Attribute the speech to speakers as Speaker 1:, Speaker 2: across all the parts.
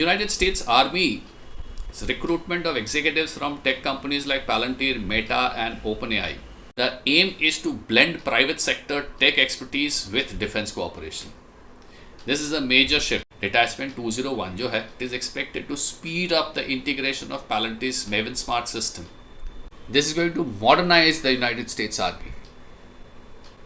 Speaker 1: United States Army recruitment of executives from tech companies like Palantir, Meta, and OpenAI. The aim is to blend private sector tech expertise with defense cooperation. This is a major shift. Detachment 201 जो है, it is expected to speed up the integration of Palantir's Maven Smart system. This is going to modernize the United States Army.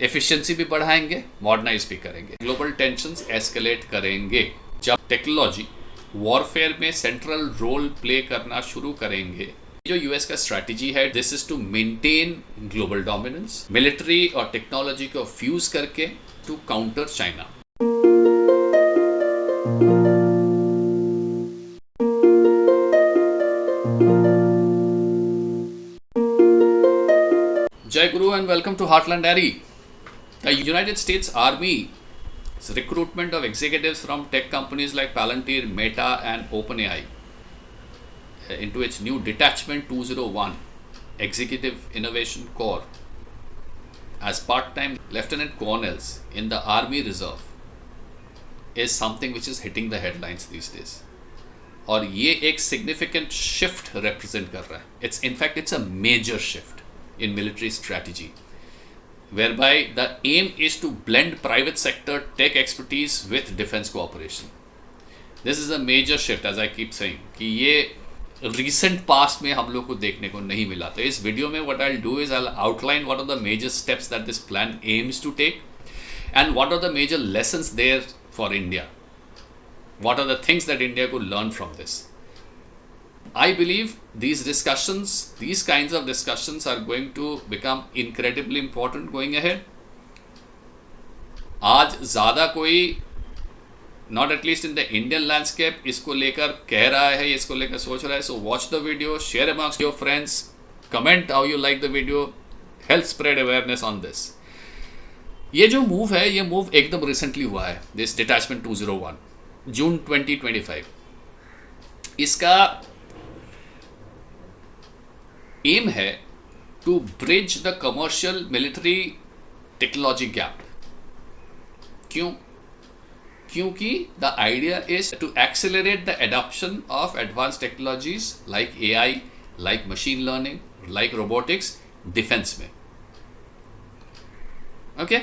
Speaker 1: Efficiency भी बढ़ाएंगे, modernise भी करेंगे, global tensions escalate करेंगे. जब technology warfare में central role play करना शुरू करेंगे, जो यूएस का स्ट्रैटेजी है, this is to maintain global dominance, military और टेक्नोलॉजी को फ्यूज करके to counter China. Jai Guru and welcome to Heartland Diary. The United States Army's recruitment of executives from tech companies like Palantir, Meta, and OpenAI into its new Detachment 201 Executive Innovation Corps as part-time lieutenant colonels in the Army Reserve is something which is hitting the headlines these days. और ये एक significant shift represent कर रहा है. It's a major shift in military strategy, whereby the aim is to blend private sector tech expertise with defense cooperation. This is a major shift, as I keep saying, कि ये recent past में हम लोग को देखने को नहीं मिला. तो इस वीडियो में what I'll do is I'll outline what are the major steps that this plan aims to take and what are the major lessons there for India. What are the things that India could learn from this? I believe these kinds of discussions are going to become incredibly important going ahead. आज ज़्यादा कोई, not at least in the Indian landscape, इसको लेकर कह रहा है, इसको लेकर सोच रहा है. So watch the video, share amongst your friends, comment how you like the video, help spread awareness on this. ये जो मूव है, ये मूव एकदम रिसेंटली हुआ है. This Detachment 201, जून 2025. इसका एम है to bridge the commercial military technology gap. क्योंकि the idea is to accelerate the adoption of advance technologies like AI, like machine learning, like robotics defence में. Okay,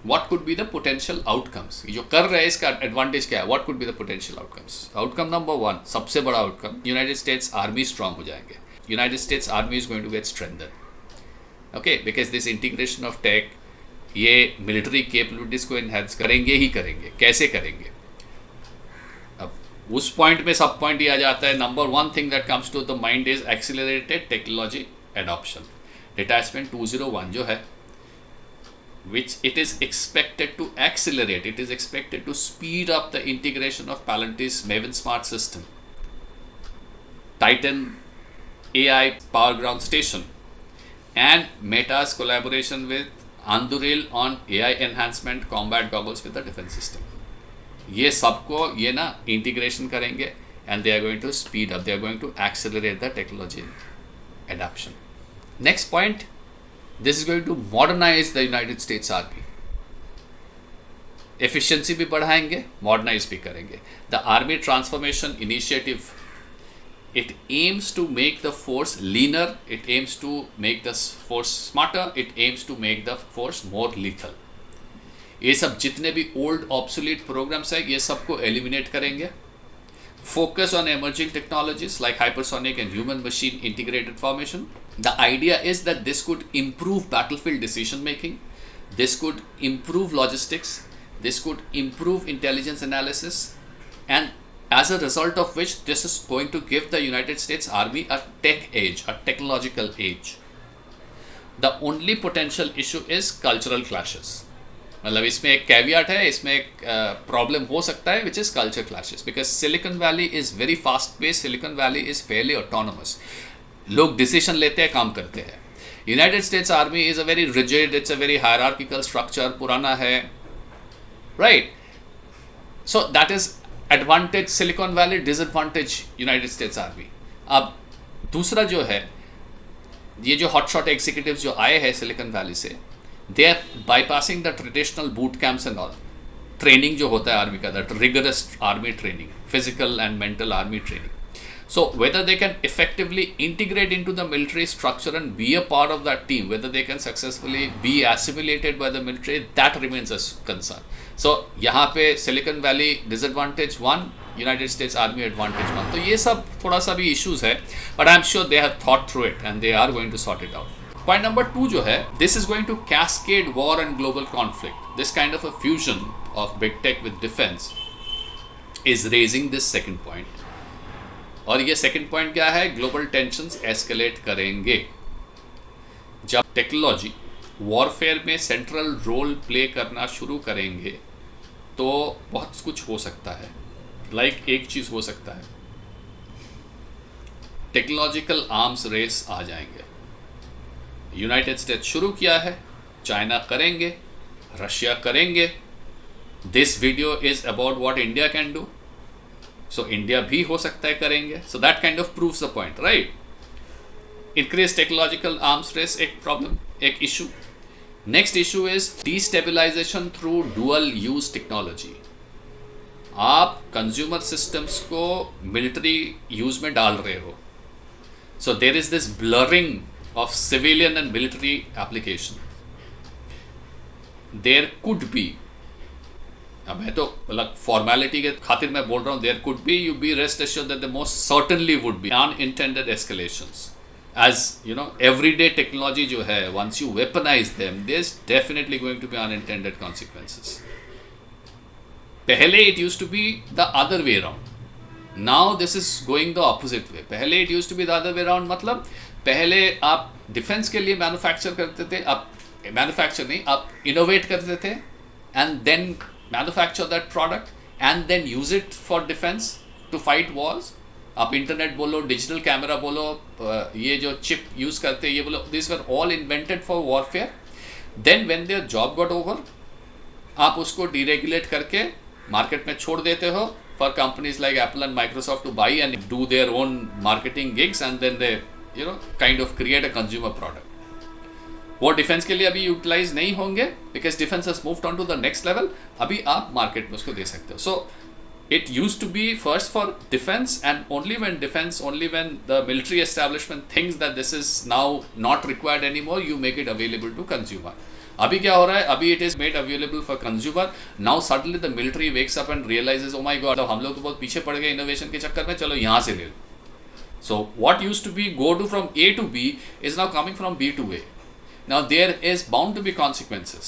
Speaker 1: what could be the potential outcomes? जो कर रहे हैं इसका advantage क्या है? What could be the potential outcomes? Outcome number 1, सबसे बड़ा outcome, united states army strong हो जाएंगे. United States Army is going to get strengthened. Okay, because this integration of tech, ये military capabilities को enhance करेंगे ही करेंगे. कैसे करेंगे? अब उस point में सब point दिया जाता है. Number 1 thing that comes to the mind is accelerated technology adoption. Detachment 201 जो है, which it is expected to accelerate. It is expected to speed up the integration of Palantir's Maven Smart system, Titan AI Power Ground Station, and Meta's collaboration with Anduril on AI enhancement combat goggles with the defense system. ये सबको ये ना integration करेंगे and they are going to speed up, they are going to accelerate the technology adoption. Next point, this is going to modernize the United States Army. Efficiency भी बढ़ाएंगे, modernise भी करेंगे. The Army Transformation Initiative, it aims to make the force leaner, it aims to make the force smarter, it aims to make the force more lethal. ये सब जितने भी old obsolete programs है, ये सबको eliminate करेंगे. Focus on emerging technologies like hypersonic and human machine integrated formation. The idea is that this could improve battlefield decision making, this could improve logistics, this could improve intelligence analysis, and as a result of which this is going to give the United States Army a tech age, a technological age. The only potential issue is cultural clashes. मतलब इसमें एक caveat है, इसमें एक problem हो सकता है, which is culture clashes, because Silicon Valley is very fast paced, Silicon Valley is fairly autonomous. लोग decision लेते हैं, काम करते हैं. United States Army is a very rigid, it's a very hierarchical structure, पुराना है, right? So that is advantage silicon valley, disadvantage United states army. अब दूसरा जो है, ये जो हॉटशॉट एग्जीक्यूटिव्स जो आए हैं सिलिकॉन वैली से, they are bypassing the traditional boot camps and all. Training जो होता है आर्मी का, that rigorous army training, physical and mental army training. So whether they can effectively integrate into the military structure and be a part of that team, whether they can successfully be assimilated by the military, that remains a concern. So यहाँ पे Silicon Valley disadvantage 1, United States Army advantage 1. तो ये सब थोड़ा सा भी issues है, but I'm sure they have thought through it and they are going to sort it out. Point number 2 जो है, this is going to cascade war and global conflict. This kind of a fusion of big tech with defense is raising this second point. और ये second point क्या है? Global tensions escalate करेंगे. जब technology warfare में central role play करना शुरू करेंगे तो बहुत कुछ हो सकता है. लाइक एक चीज़ हो सकता है, टेक्नोलॉजिकल आर्म्स रेस आ जाएंगे. यूनाइटेड स्टेट्स शुरू किया है, चाइना करेंगे, रशिया करेंगे. This video is about what India can do. So India भी हो सकता है करेंगे. So that kind of proves the point, right? Increased technological arms race एक problem, एक issue. Next issue is destabilization through dual use technology. आप consumer systems को military use में डाल रहे हो. So there is this blurring of civilian and military application. There could be, अब मैं तो मतलब फॉर्मेलिटी के खातिर मैं बोल रहा हूँ, there could be, you be rest assured that the most certainly would be unintended escalations. As you know, everyday technology जो है, once you weaponize them, there is definitely going to be unintended consequences. पहले it use to be the other way around. Now this is going the opposite way. पहले it use to be the other way around, मतलब पहले आप defence के लिए manufacture करते थे, आप मैन्युफैक्चर नहीं, आप इनोवेट करते थे and then manufacture that product and then use it for defense to fight wars. आप इंटरनेट बोलो, डिजिटल कैमरा बोलो, ये जो चिप यूज करते हैं ये बोलो, this were all invented for warfare. Then when their job got over, आप उसको डीरेगुलेट करके मार्केट में छोड़ देते हो for companies like Apple and Microsoft to buy and do their own marketing gigs and then they kind of create a consumer product. वो defence के लिए अभी यूटिलाइज नहीं होंगे because defence has moved on to the next level. अभी आप market में उसको दे सकते हो. So it use to be first for defence and only when the military establishment thinks that this is now not required any more, you make it available to consumer. अभी क्या हो रहा है? अभी it is made available for consumer. Now suddenly the military wakes up and realises, oh my god, हम लोग तो बहुत पीछे पड़ गए इनोवेशन के चक्कर में, चलो यहाँ से ले लो. So what use to be go to from A to B is now coming from B to A. Now there is bound to be consequences.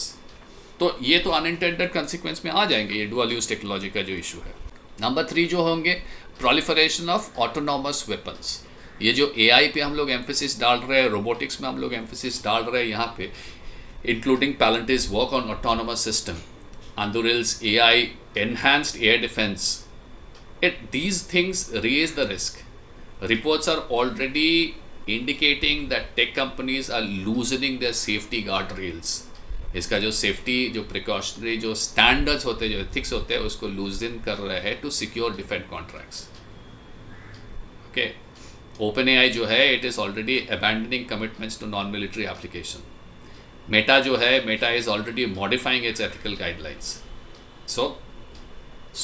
Speaker 1: तो ये तो अनइंटेंडेड consequence में आ जाएंगे, ये dual use टेक्नोलॉजी का जो इशू है. Number 3 जो होंगे, proliferation of autonomous weapons. ये जो AI पे हम लोग एम्फेसिस डाल रहे हैं, रोबोटिक्स में हम लोग एम्फेसिस डाल रहे हैं यहाँ पे, including Palantir's work on autonomous system, Anduril's AI, enhanced air defense. These things raise the risk. Reports are already indicating that tech companies are loosening their safety guardrails. इसका जो सेफ्टी, जो प्रिकॉशनरी, जो standards होते हैं, जो ethics होते हैं, उसको लूजन कर रहे हैं to secure defence contracts. Okay, OpenAI जो है, it is already abandoning commitments to non military application. Meta जो है, Meta is already modifying its ethical guidelines.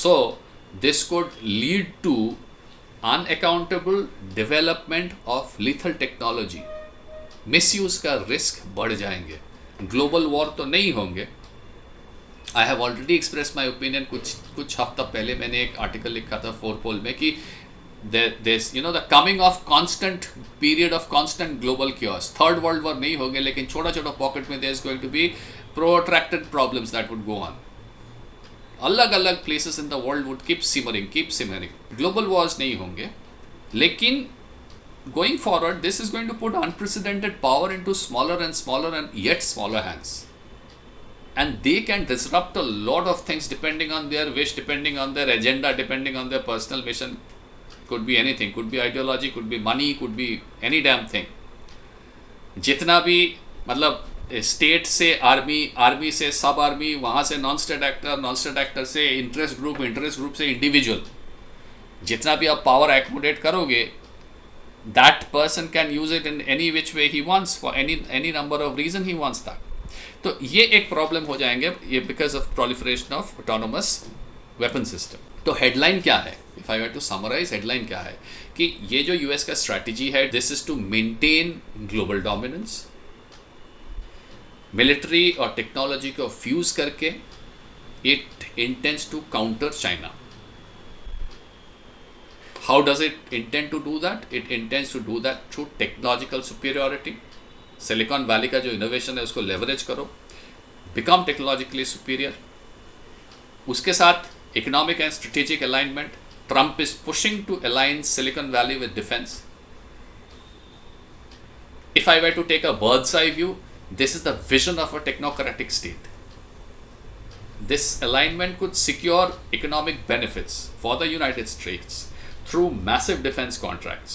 Speaker 1: So this could lead to unaccountable development of lethal technology. Misuse का risk बढ़ जाएंगे. Global war तो नहीं होंगे. I have already express my opinion. कुछ हफ्ता पहले मैंने एक आर्टिकल लिखा था 4 पोल में कि this the coming of constant period of constant global chaos. Third world war नहीं होंगे, लेकिन छोटा छोटा पॉकेट में there is going to be protracted problems that would go on. अलग अलग places in the world would keep simmering. Global wars नहीं होंगे, लेकिन going forward this is going to put unprecedented power into smaller and yet smaller hands. And they can disrupt a lot of things depending on their wish, depending on their agenda, depending on their personal mission. Could be anything, could be ideology, could be money, could be any damn thing. जितना भी मतलब state से army, army से सब army, वहाँ से non state actor से interest group से इंडिविजुअल, जितना भी आप पावर एक्मुलेट करोगे, that person can use it in any which way he wants for any number of reason he wants that. तो ये एक प्रॉब्लम हो जाएंगे ये because of proliferation of autonomous weapon system. तो हेडलाइन क्या है, if I were to summarise, headline क्या है कि ये जो यूएस का स्ट्रैटेजी है, this is to maintain global dominance, military और टेक्नोलॉजी को फ्यूज करके it intends to counter China. How does it intend to do that? It intends to do that through technological superiority. Silicon Valley का जो innovation है उसको leverage करो, become technologically superior. उसके साथ economic and strategic alignment. Trump is pushing to align Silicon Valley with defense. If I were to take a bird's eye view, this is the vision of a technocratic state. This alignment could secure economic benefits for the United States through massive defense contracts,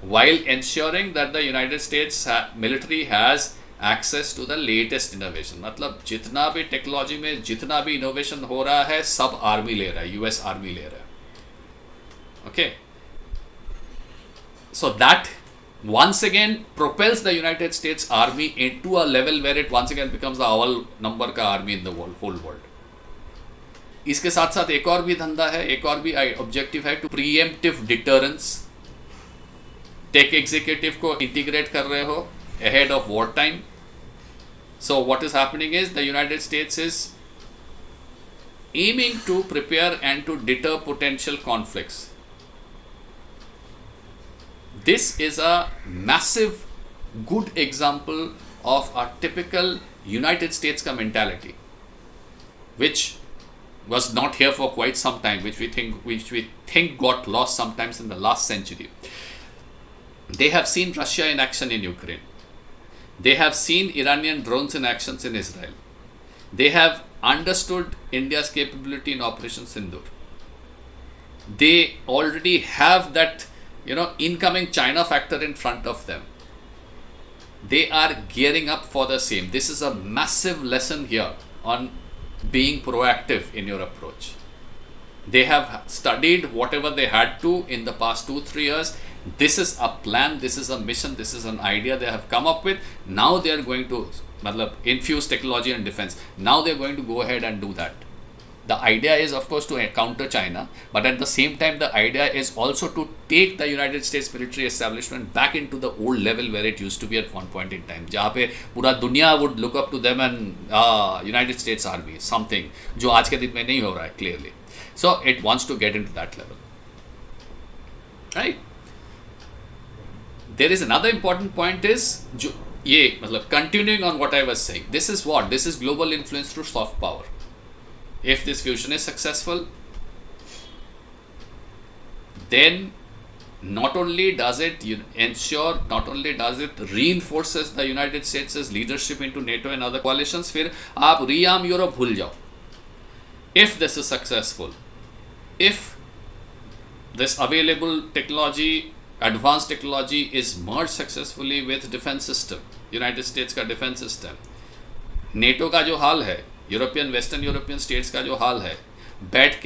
Speaker 1: while ensuring that the United States military has access to the latest innovation. मतलब जितना भी technology में जितना भी innovation हो रहा है सब आर्मी ले रहा है, यूएस आर्मी ले रहा है. Okay, so that once again propels the United States Army into a level where it once again becomes the अव्वल नंबर का army in the whole world. इसके साथ साथ एक और भी धंधा है, एक और भी ऑब्जेक्टिव है, to preemptive deterrence. Tech executive को इंटीग्रेट कर रहे हो ahead of war time. So what is happening is the United States is aiming to prepare and to deter potential conflicts. This is a massive good example of a typical United States का mentality, which was not here for quite some time, which we think got lost sometimes in the last century. They have seen Russia in action in Ukraine. They have seen Iranian drones in actions in Israel. They have understood India's capability in Operation Sindoor. They already have that, incoming China factor in front of them. They are gearing up for the same. This is a massive lesson here on being proactive in your approach. They have studied whatever they had to in the past 2-3 years. This is a plan, this is a mission, this is an idea they have come up with. Now they are going to infuse technology and defense. Now they are going to go ahead and do that. The idea is, of course, to counter China, but at the same time, the idea is also to take the United States military establishment back into the old level where it used to be at one point in time. जहाँ पे पूरा दुनिया would look up to them and United States Army, something जो आज के दिन में नहीं हो रहा है clearly. So it wants to get into that level, right? There is another important point is जो ये continuing on what I was saying. This is what? This is global influence through soft power. If this fusion is successful, then not only does it ensure, not only does it reinforces the United States' leadership into NATO and other coalitions, फिर आप rearm Europe भूल जाओ. If this is successful, if this available technology, advanced technology is merged successfully with defense system, United States का defense system, NATO का जो हाल है, European western European states का जो हाल है, बैठ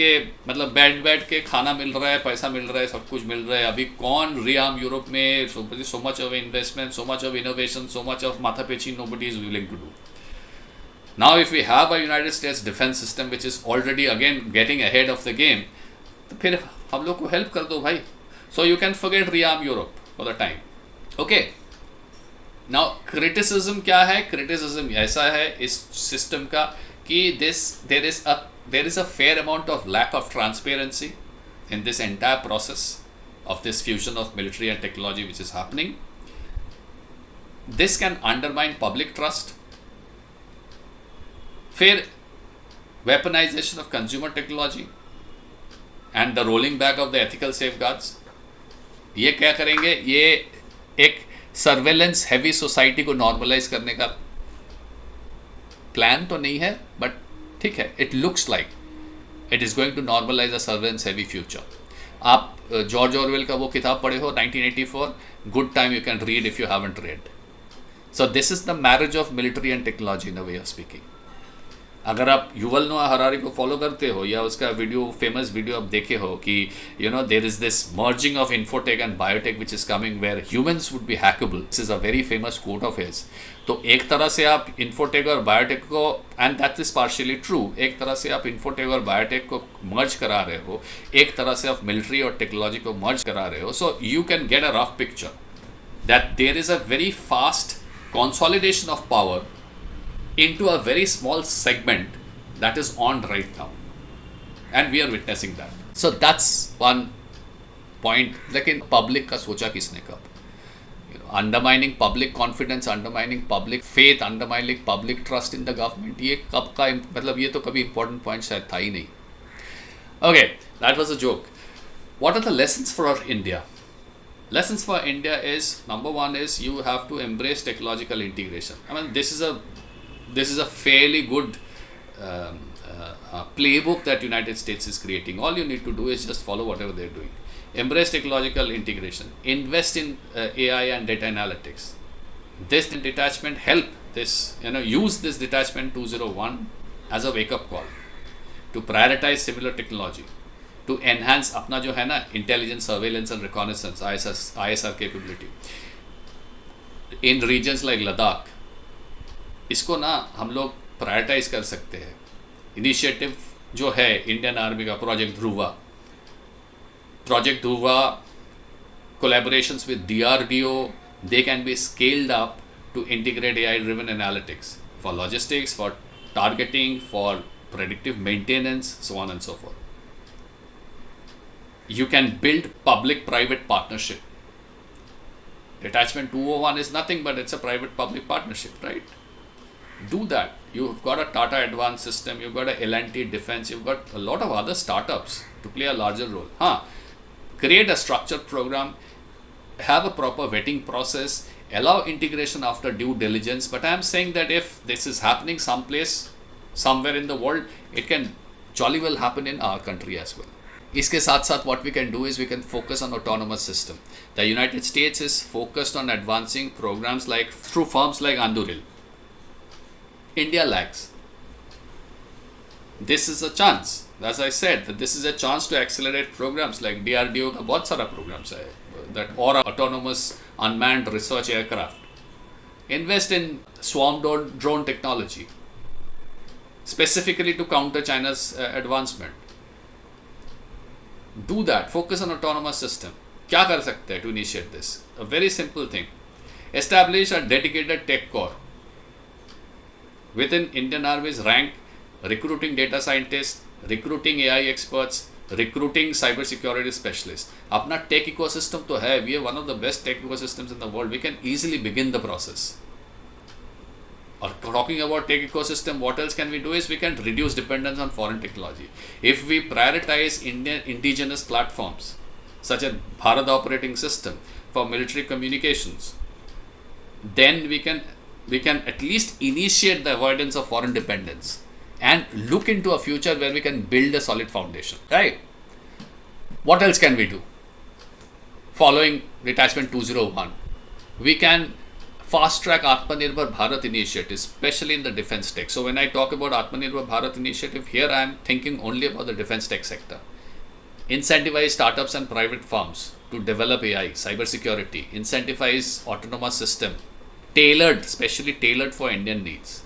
Speaker 1: के खाना मिल रहा है, पैसा मिल रहा है, सब कुछ मिल रहा है. अभी कौन रियार्म यूरोप में, so much of investment, so much of innovation, so much of माथापेची nobody is willing to do. Now if we have a United States defense system which is already again getting ahead of the game, तो फिर हम लोग को help कर दो भाई. So you can forget rearm Europe for the time. Okay. Now criticism क्या है? Criticism ऐसा है इस system का कि there is a fair amount of lack of transparency in this entire process of this fusion of military and technology which is happening. This can undermine public trust. फिर weaponization of consumer technology and the rolling back of the ethical safeguards. ये क्या करेंगे? ये एक surveillance heavy society को normalise करने का plan तो नहीं है, बट ठीक है, it looks like it is going to normalise a surveillance heavy future. आप जॉर्ज ऑरवेल का वो किताब पढ़े हो 1984, good time you can read if you haven't read. So this is the marriage of military and technology in a way of speaking. अगर आप Yuval नोआ Harari को फॉलो करते हो या उसका वीडियो फेमस वीडियो आप देखे हो कि there is this merging of infotech and biotech which is coming where humans would be hackable, this is a very famous quote of his. तो एक तरह से आप इन्फोटेक और बायोटेक को, and that is partially true, एक तरह से आप इन्फोटेक और बायोटेक को मर्ज करा रहे हो, एक तरह से आप मिलिट्री और टेक्नोलॉजी को मर्ज करा रहे हो। So you can get a rough picture that there is a very fast consolidation of power into a very small segment that is on right now, and we are witnessing that. So that's one point. लेकिन public का सोचा किसने कब? Undermining public confidence, undermining public faith, undermining public trust in the government, ये कब का, मतलब ये तो कभी important point शायद था ही नहीं. Okay, that was a joke. What are the lessons for India? Lessons for India is, number one is you have to embrace technological integration. I mean, this is a fairly good playbook that United States is creating. All you need to do is just follow whatever they're doing. Embrace technological integration. Invest in AI and data analytics. This detachment help this, use this detachment 201 as a wake-up call to prioritize similar technology, to enhance अपना जो है ना intelligence, surveillance and reconnaissance ISR capability in regions like Ladakh. इसको ना हम लोग prioritise कर सकते हैं। इनिशिएटिव जो है इंडियन आर्मी का project Dhruva collaborations with DRDO, they can be scaled up to integrate AI driven analytics for logistics, for targeting, for predictive maintenance, so on and so forth. You can build public-private partnership. Detachment 201 is nothing but it's a private-public partnership, right? Do that. You've got a Tata Advanced System, you've got a L&T Defense, you've got a lot of other startups to play a larger role. Create a structured program, have a proper vetting process, allow integration after due diligence. But I am saying that if this is happening someplace, somewhere in the world, it can jolly well happen in our country as well. इसके साथ साथ what we can do is we can focus on autonomous system. The United States is focused on advancing programs like through firms like Anduril. India lags. This is a chance. As I said, that this is a chance to accelerate programs like DRDO का बहुत सारा programs है, that or autonomous unmanned research aircraft. Invest in swarm drone technology, specifically to counter China's advancement. Do that. Focus on autonomous system. क्या कर सकते हैं to initiate this? A very simple thing. Establish a dedicated tech corps within Indian Army's rank, recruiting data scientists, recruiting AI experts, recruiting cyber security specialists. अपना tech ecosystem तो है. We are one of the best tech ecosystems in the world. We can easily begin the process. Or talking about tech ecosystem, what else can we do is we can reduce dependence on foreign technology. If we prioritize Indian indigenous platforms such as Bharat Operating System for military communications, then we can at least initiate the avoidance of foreign dependence and look into a future where we can build a solid foundation, right? What else can we do? Following detachment 201, we can fast track Atmanirbhar Bharat initiative, especially in the defense tech. So when I talk about Atmanirbhar Bharat initiative, here I am thinking only about the defense tech sector. Incentivize startups and private firms to develop AI, cybersecurity, incentivize autonomous system, specially tailored for Indian needs.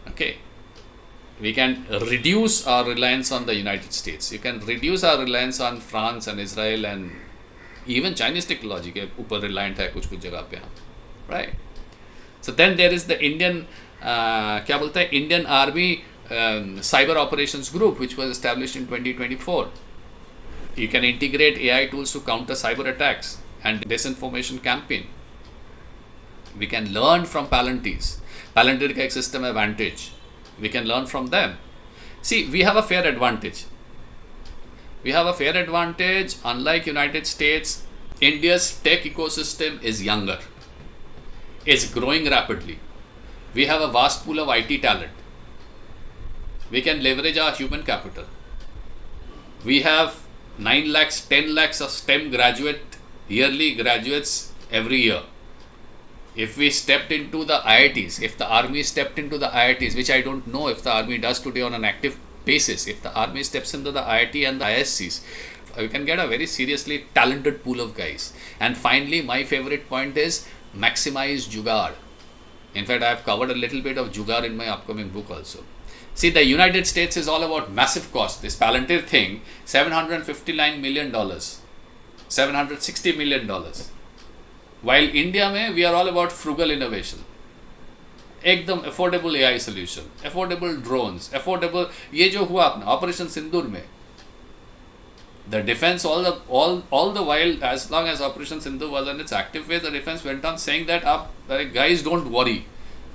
Speaker 1: Okay. We can reduce our reliance on the United States. You can reduce our reliance on France and Israel and even Chinese technology के ऊपर reliant है कुछ जगह पे हम, right? So then there is the Indian क्या बोलता है Indian Army Cyber Operations Group, which was established in 2024. You can integrate AI tools to counter cyber attacks and disinformation campaign. We can learn from Palantir. Palantir का एक system है Vantage. We can learn from them. See, we have a fair advantage. Unlike United States, India's tech ecosystem is younger. It's growing rapidly. We have a vast pool of IT talent. We can leverage our human capital. We have 9 lakhs, 10 lakhs of STEM yearly graduates every year. If we stepped into the IITs, if the army stepped into the IITs, which I don't know if the army does today on an active basis, if the army steps into the IIT and the ISCs, we can get a very seriously talented pool of guys. And finally, my favorite point is maximize jugaad. In fact, I have covered a little bit of jugaad in my upcoming book also. See, the United States is all about massive cost. This Palantir thing, $759 million, $760 million. While India में we are all about frugal innovation. एकदम affordable AI solution, affordable drones, affordable ये जो हुआ अपना Operation Sindoor में, the defense all the while, as long as Operation Sindoor was in its active phase, the defense went on saying that guys, don't worry,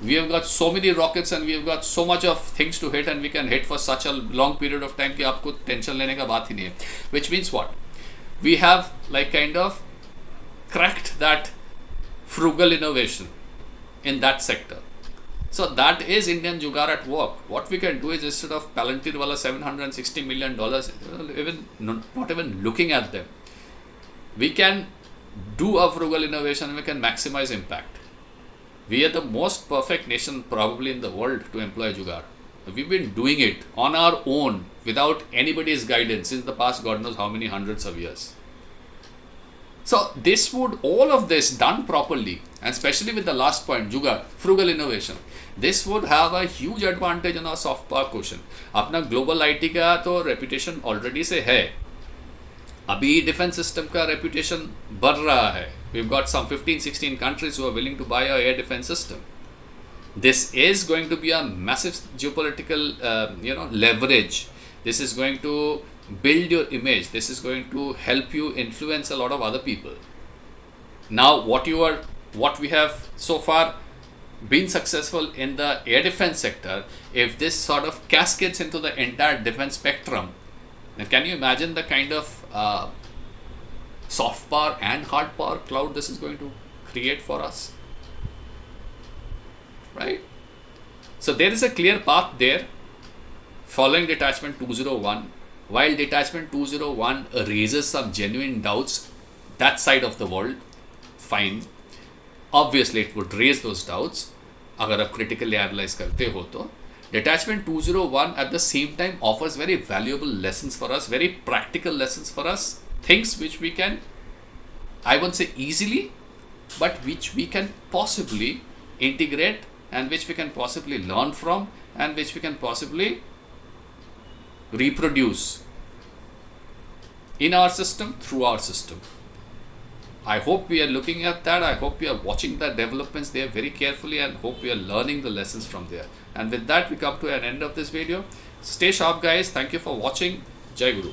Speaker 1: we have got so many rockets and we have got so much of things to hit and we can hit for such a long period of time कि आपको tension लेने का बात ही नहीं है. Which means what? We have like kind of cracked that frugal innovation in that sector. So that is Indian jugaad at work. What we can do is, instead of Palantir wala $760 million, even not even looking at them, we can do a frugal innovation and we can maximize impact. We are the most perfect nation probably in the world to employ jugaad. We've been doing it on our own without anybody's guidance since the past God knows how many hundreds of years. So this would, all of this done properly, and especially with the last point, jugaad, frugal innovation, this would have a huge advantage on our soft power quotient. अपना global IT का तो reputation already से है. अभी defense system का reputation बढ़ रहा है. We've got some 15-16 countries who are willing to buy our air defense system. This is going to be a massive geopolitical leverage. This is going to build your image. This is going to help you influence a lot of other people. Now what we have so far been successful in the air defense sector, if this sort of cascades into the entire defense spectrum, then can you imagine the kind of soft power and hard power cloud this is going to create for us, right? So there is a clear path there following detachment 201. While detachment 201 raises some genuine doubts that side of the world, fine. Obviously it would raise those doubts अगर आप critically analyze करते हो तो. Detachment 201 at the same time offers very valuable lessons for us, very practical lessons for us, things which we can, I won't say easily, but which we can possibly integrate and which we can possibly learn from and which we can possibly reproduce in our system, through our system. I hope we are looking at that. I hope we are watching the developments there very carefully and hope we are learning the lessons from there. And with that, we come to an end of this video. Stay sharp, guys. Thank you for watching. Jai Guru.